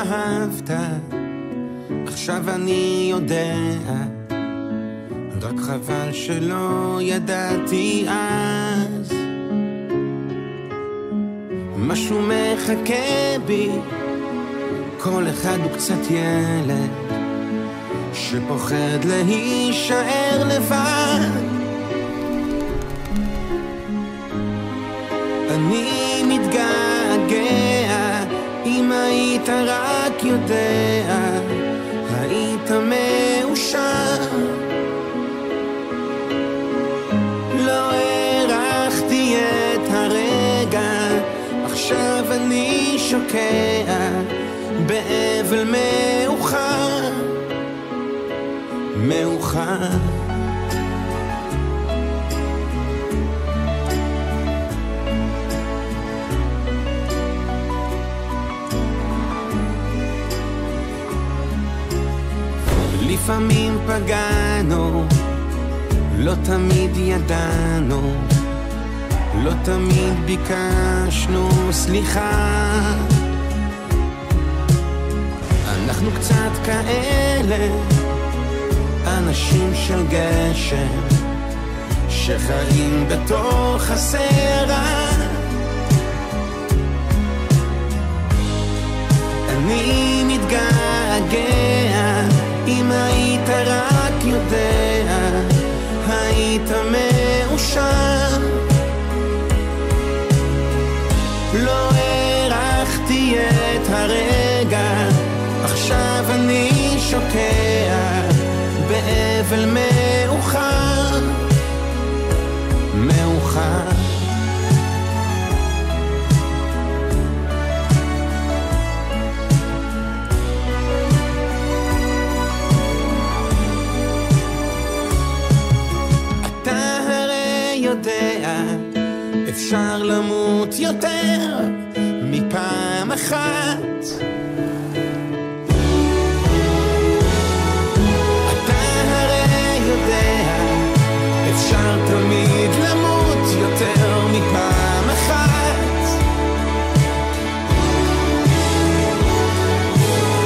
אהבת, עכשיו אני יודע, רק חבל שלא ידעתי אז. משהו מחכה בי, כל אחד הוא קצת ילד שפוחד להישאר לבד. אני מתגעגע, אם היית רק יודע, היית מאושר. לא הערכתי את הרגע, עכשיו אני שוקע באבל מאוחר, מאוחר. לפעמים פגענו, לא תמיד ידענו, לא תמיד ביקשנו סליחה. אנחנו קצת כאלה, אנשים של גשם שחיים בתוך הסערה. אני מתגעגע, אם היית רק יודע, היית מאושר. לא הערכתי את הרגע, עכשיו אני שוקע באבל מאוחר, מאוחר. אפשר למות יותר מפעם אחת. אתה הרי יודע, אפשר תמיד למות יותר מפעם אחת.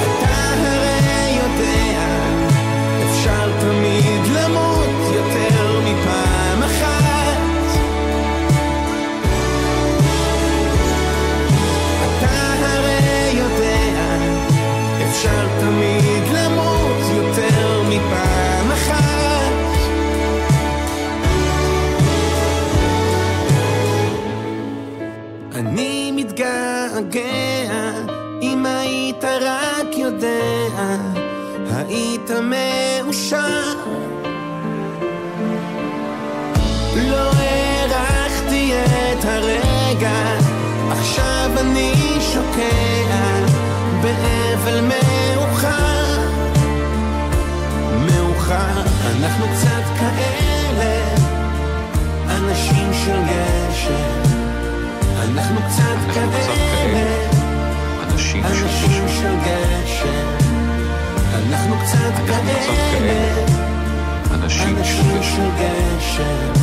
אתה הרי יודע, אפשר תמיד למות יותר מפעם אחת. אפשר תמיד למות יותר מפעם אחת. אני מתגעגע, אם היית רק יודע, היית מאושר. לא הערכתי את הרגע, עכשיו אני שוקע באבל מאוחר, מאוחר. אנחנו קצת כאלה, אנשים של גשם, אנחנו קצת כאלה, אנשים של גשם, אנחנו קצת כאלה, אנשים של גשם.